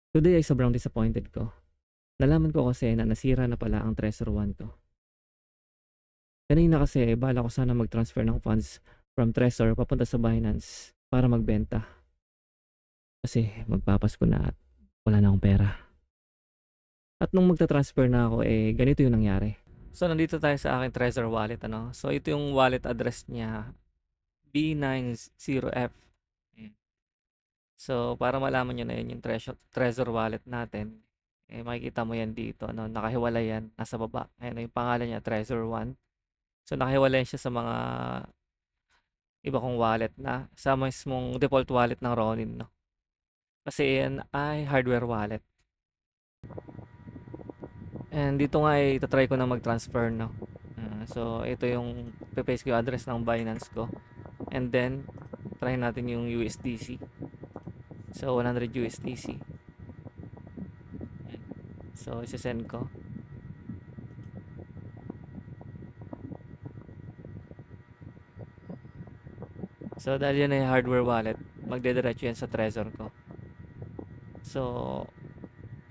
Today ay sobrang disappointed ko. Nalaman ko kasi na nasira na pala ang Trezor One ko. Kanina kasi balak ko sana mag-transfer ng funds from Trezor papunta sa Binance para magbenta. Kasi magpapasko na at wala na akong pera. At nung magta-transfer na ako ganito yung nangyari. So nandito tayo sa aking Trezor wallet ano. So ito yung wallet address niya B90F. Ayan. So para malaman niyo na yun yung Trezor wallet natin. Makikita mo yan dito ano, nakahiwalay yan nasa baba. Ayan yung pangalan niya Trezor One. So nakahiwalay siya sa mga iba kong wallet na sa mismong default wallet ng Ronin, no? Kasi yan ay hardware wallet. And dito nga ay itatry ko na mag-transfer, no? So ito yung paste ko yung address ng Binance ko. And then, try natin yung USDC. So 100 USDC. So isi-send ko. So dahil yan ay hardware wallet, magdediretso yan sa Trezor ko. So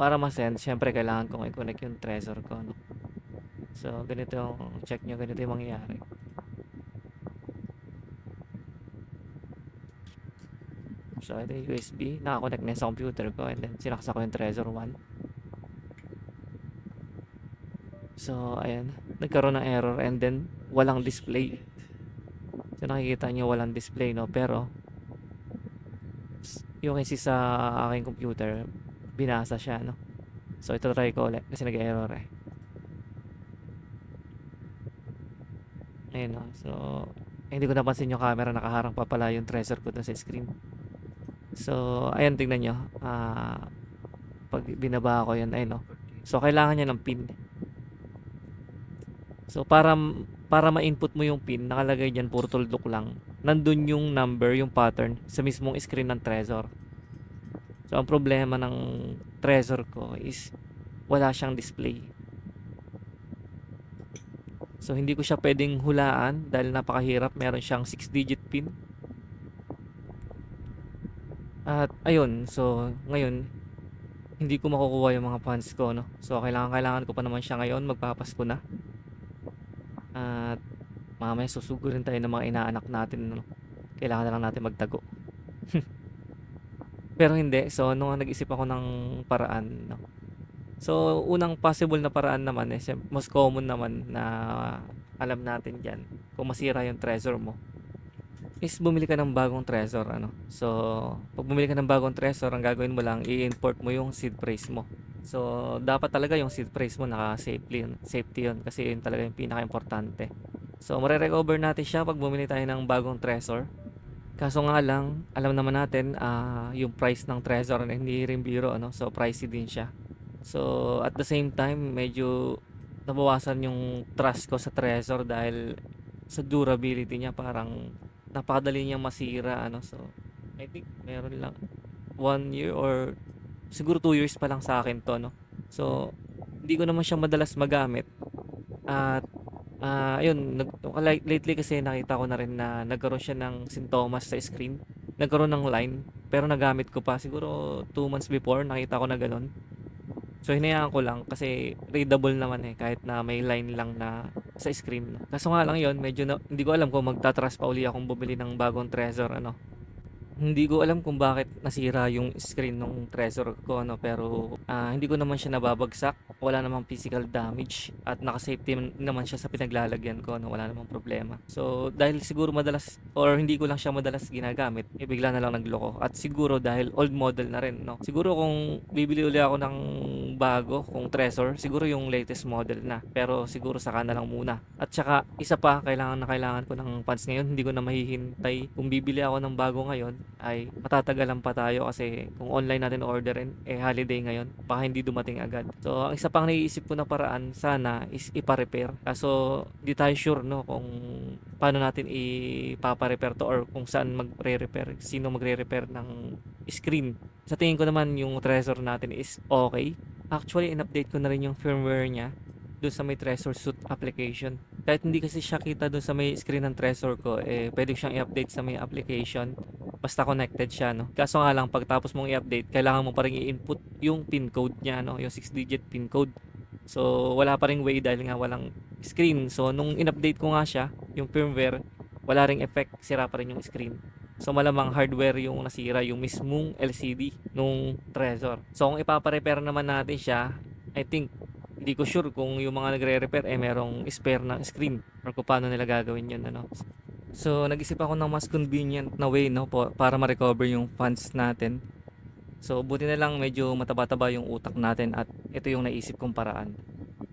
para ma-send, syempre kailangan kong i-connect yung Trezor ko, no? So ganito yung check nyo, ganito yung mangyayari. So ito yung USB, nakakonect na sa computer ko, and then sinaksa ko yung Trezor One. So ayan, nagkaroon ng error and then walang display. So nakikita nyo walang display, no? Pero yung kasi sa aking computer, binasa siya, no? So ito try ko ulit kasi nag-error eh. Ayun, no? So hindi ko napansin yung camera, nakaharang pa pala yung Trezor ko dun sa screen. So ayan, tingnan nyo. Pag binaba ko yun, ayun, no? So kailangan niya ng pin. So para ma-input mo yung pin, nakalagay diyan puro tuldok lang. Nandun yung number, yung pattern sa mismong screen ng Trezor. So ang problema ng Trezor ko is wala siyang display. So hindi ko siya pwedeng hulaan dahil napakahirap. Meron siyang 6-digit pin. At ayun, so ngayon hindi ko makukuha yung mga funds ko, no. So kailangan ko pa naman siya ngayon, magpapasko na. At mamaya susugurin tayo ng mga inaanak natin, no. Kailangan na lang natin magtago. Pero hindi. So nung nag-isip ako ng paraan, no. So unang possible na paraan naman most common naman na alam natin diyan kung masira yung Trezor mo is bumili ka ng bagong Trezor, ano. So pag bumili ka ng bagong Trezor, ang gagawin mo lang i-import mo yung seed phrase mo. So dapat talaga yung seed phrase mo safety yun kasi yun talaga yung pinaka-importante. So mare-recover natin siya pag bumili tayo ng bagong Trezor. Kaso nga lang, alam naman natin yung price ng Trezor na hindi rin biro, ano. So pricey din siya. So at the same time, medyo nabawasan yung trust ko sa Trezor dahil sa durability niya. Parang napakadali niyang masira, ano. So I think meron lang 1 year or siguro 2 years pa lang sa akin to, no. So hindi ko naman siya madalas magamit. At ayun, lately kasi nakita ko na rin na nagkaroon siya ng sintomas sa screen. Nagkaroon ng line, pero nagamit ko pa siguro 2 months before, nakita ko na ganun. So hinayaan ko lang kasi readable naman kahit na may line lang na sa screen, no? Kaso nga lang yon, medyo hindi ko alam kung magta-trust pa uli akong bumili ng bagong Trezor, ano. Hindi ko alam kung bakit nasira yung screen ng Trezor ko, no, pero hindi ko naman siya nababagsak, wala namang physical damage at naka-safety naman siya sa pinaglalagyan ko, no, wala namang problema. So dahil siguro madalas or hindi ko lang siya madalas ginagamit, bigla na lang nagloko. At siguro dahil old model na rin, no. Siguro kung bibili uli ako ng bago, kung Trezor, siguro yung latest model na. Pero siguro saka na lang muna. At saka isa pa, kailangan ko ng funds ngayon, hindi ko na mahihintay. Kung bibili ako ng bago ngayon, ay matatagalan pa tayo kasi kung online natin orderin, holiday ngayon, baka hindi dumating agad. So ang isa pang naiisip ko na paraan sana is ipa-repair. Kaso di tayo sure, no, kung paano natin ipapa-repair to or kung saan magre-repair, sino magre-repair ng screen. Sa tingin ko naman yung Trezor natin is okay. Actually in-update ko na rin yung firmware niya. dun sa may Trezor Suite application. Kahit hindi kasi siya kita dun sa may screen ng Trezor ko, eh pwede ko siyang i-update sa may application. Basta connected siya, no? Kaso nga lang, pagtapos mong i-update, kailangan mo pa rin i-input yung pin code niya, no? Yung 6-digit pin code. So, wala pa ring way dahil nga walang screen. So, nung in-update ko nga siya, yung firmware, wala ring effect, sira pa rin yung screen. So, malamang hardware yung nasira, yung mismong LCD nung Trezor. So, kung ipapa-repair naman natin siya, I think, hindi ko sure kung yung mga nagre-repair merong spare na screen or kung paano nila gagawin yun, ano. So, nag-isip ako ng mas convenient na way, no, para ma-recover yung funds natin. So, buti na lang medyo mataba-taba yung utak natin at ito yung naisip kong paraan.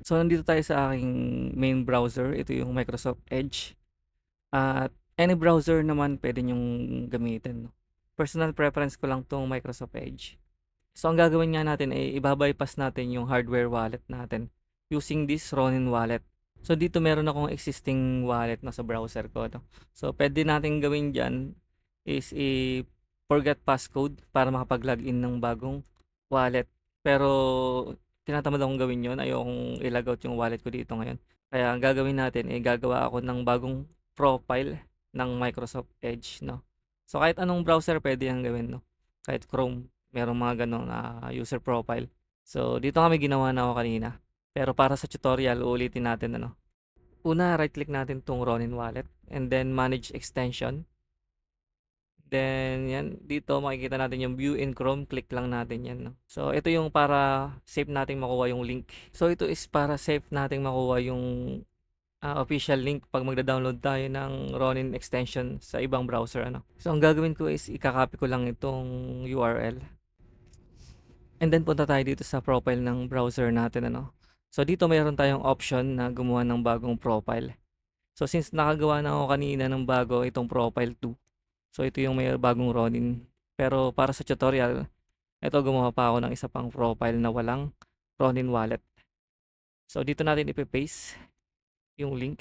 So, nandito tayo sa aking main browser. Ito yung Microsoft Edge. At any browser naman pwede nyong gamitin, no? Personal preference ko lang tong Microsoft Edge. So, ang gagawin nga natin ay ibabypass natin yung hardware wallet natin using this Ronin wallet. So, dito meron akong existing wallet na sa browser ko, no? So, pwede natin gawin dyan is forget passcode para makapag-login ng bagong wallet. Pero, tinatamad akong gawin yun. Ayokong i-log out yung wallet ko dito ngayon. Kaya, ang gagawin natin ay gagawa ako ng bagong profile ng Microsoft Edge, no? So, kahit anong browser pwede yung gawin, no? Kahit Chrome, merong mga ganong user profile. So, dito kami ginawa na ako kanina. Pero para sa tutorial, uulitin natin, ano. Una, right click natin tong Ronin wallet and then manage extension. Then, yan, dito makikita natin yung view in Chrome, click lang natin yan, no? So, ito yung para safe nating makuha yung link. So, ito is para safe nating makuha yung official link pag magda-download tayo ng Ronin extension sa ibang browser, ano. So, ang gagawin ko is ikakopy ko lang itong URL. And then punta tayo dito sa profile ng browser natin, ano. So, dito mayroon tayong option na gumawa ng bagong profile. So, since nakagawa na ako kanina ng bago itong profile 2. So, ito yung may bagong Ronin. Pero para sa tutorial, ito gumawa pa ako ng isa pang profile na walang Ronin wallet. So, dito natin ipe-paste yung link.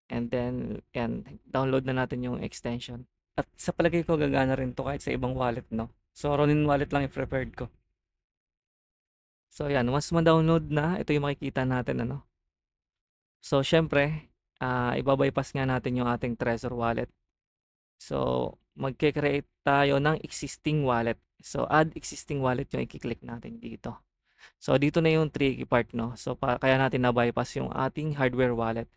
And then, yan, download na natin yung extension. At sa palagay ko, gagana rin to kahit sa ibang wallet, no? So, Ronin wallet lang yung prepared ko. So, yan, once ma-download na, ito yung makikita natin, ano? So, syempre, ibabypass nga natin yung ating Trezor wallet. So, magke-create tayo ng existing wallet. So, add existing wallet yung i-click natin dito. So, dito na yung tricky part, no? So, kaya natin na-bypass yung ating hardware wallet.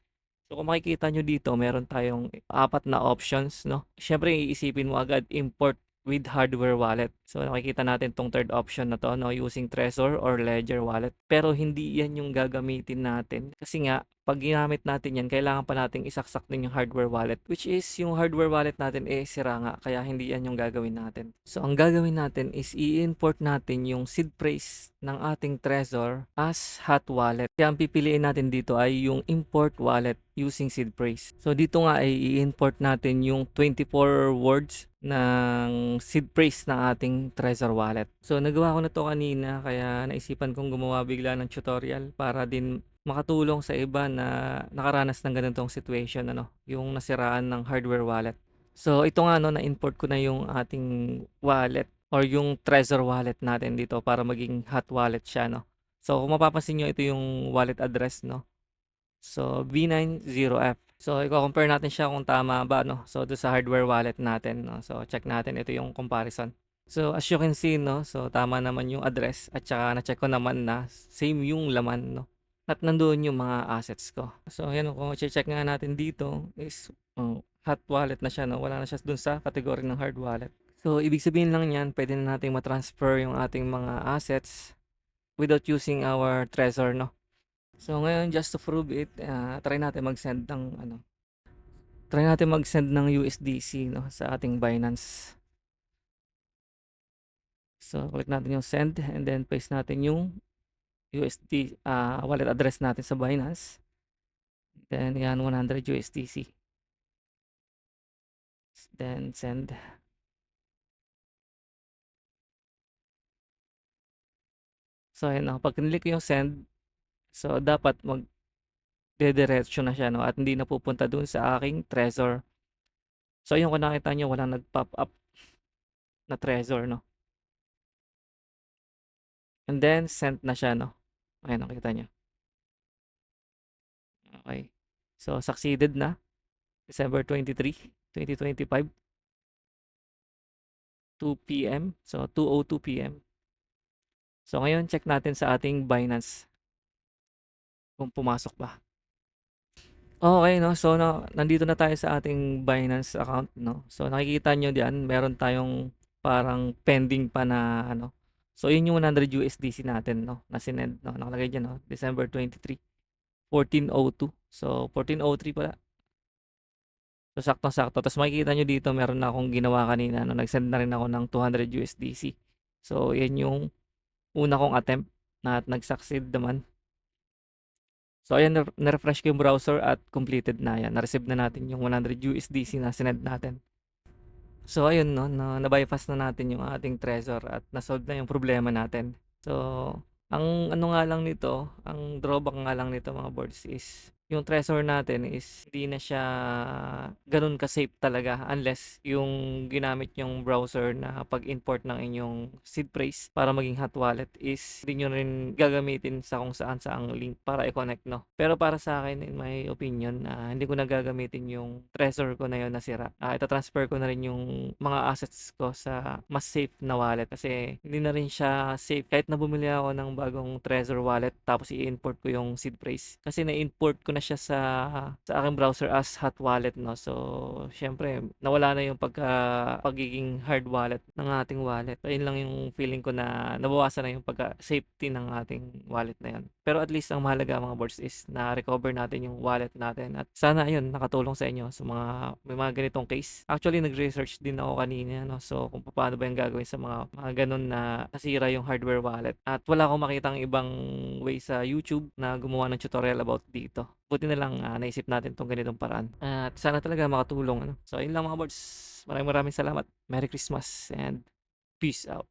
So, kung makikita nyo dito, meron tayong 4 na options, no? Siyempre, iisipin mo agad import with hardware wallet. So, nakikita natin tong third option na to, no? Using Trezor or Ledger wallet. Pero hindi yan yung gagamitin natin. Kasi nga, pag ginamit natin yan, kailangan pa nating isaksak din yung hardware wallet. Which is, yung hardware wallet natin sira nga. Kaya hindi yan yung gagawin natin. So, ang gagawin natin is i-import natin yung seed phrase ng ating Trezor as hot wallet. Kaya ang pipiliin natin dito ay yung import wallet using seed phrase. So, dito nga ay i-import natin yung 24 words ng seed phrase ng ating Trezor wallet. So, nagawa ko na to kanina kaya naisipan kong gumawa bigla ng tutorial para din makatulong sa iba na nakaranas ng ganitong situation, ano, yung nasiraan ng hardware wallet. So, ito nga, no, na-import ko na yung ating wallet or yung Trezor wallet natin dito para maging hot wallet siya, no. So, kung mapapansin nyo, ito yung wallet address, no. So, V90F. So, i-compare natin siya kung tama ba, no. So, do sa hardware wallet natin, no. So, check natin, ito yung comparison. So, as you can see, no, so tama naman yung address at saka na-check ko naman na same yung laman, no. At nandoon yung mga assets ko. So, ayan, kung check nga natin dito is hot wallet na siya, no. Wala na siya dun sa category ng hard wallet. So, ibig sabihin lang yan, pwede na nating matransfer yung ating mga assets without using our Trezor, no. So, ngayon, just to prove it, try natin mag-send ng USDC, no, sa ating Binance. So, click natin yung send and then paste natin yung USD wallet address natin sa Binance. Then, yan, 100 USDC. Then, send. So, ayan, pag click yung send, so, dapat dediretso na siya, no, at hindi na pupunta dun sa aking Trezor. So, ayun, kung nakita nyo, walang nag-pop up na Trezor, no. And then, send na siya, no. Ayan, nakita niyo, okey. So, succeeded na, December 23, 2025, 2 PM. So, 2:02 PM. So, ngayon check natin sa ating Binance kung pumasok ba. Okey 'no, so nandito na tayo sa ating Binance account 'no. So, nakikita niyo diyan meron tayong parang pending pa na ano, so yun yung $100 natin 'no, na sinend 'no, nakalagay diyan 'no, December 23, 14:02. So, 14:03 pala. So, saktong-sakto ta's makikita niyo dito meron na akong ginawa kanina 'no, nag-send na rin ako ng $200. So, yan yung una kong attempt at nag-succeed naman. So, ayan na-refresh ko yung browser at completed na, yan na-receive na natin yung $100 na sinend natin. So, ayun 'no, na-bypass na natin yung ating Trezor at na-solve na yung problema natin. So, ang ano nga lang nito, ang drawback nga lang nito mga boards is yung Trezor natin is hindi na siya gano'n ka-safe talaga unless yung ginamit yung browser na pag-import ng inyong seed phrase para maging hot wallet is hindi niyo rin gagamitin sa kung saan-saang link para i-connect 'no. Pero para sa akin in my opinion, hindi ko na gagamitin yung Trezor ko na yun na sira. Ita-transfer ko na rin yung mga assets ko sa mas safe na wallet kasi hindi na rin siya safe kahit na bumili ako ng bagong Trezor wallet tapos i-import ko yung seed phrase. Kasi na-import ko na siya sa aking browser as hot wallet 'no. So, siyempre nawala na yung pagiging hard wallet ng ating wallet. Ayun lang yung feeling ko na nabawasan na yung pagka-safety ng ating wallet na yun. Pero at least ang mahalaga mga boards is na-recover natin yung wallet natin at sana ayun nakatulong sa inyo sa mga may mga ganitong case. Actually nag-research din ako kanina 'no, so kung paano ba yung gagawin sa mga gano'n na nasira yung hardware wallet at wala akong makitang ibang way sa YouTube na gumawa ng tutorial about dito. Buti na lang, naisip natin 'tong ganitong paraan at sana talaga makatulong ano. So ayun lang mga boards, maraming maraming salamat. Merry Christmas and peace out.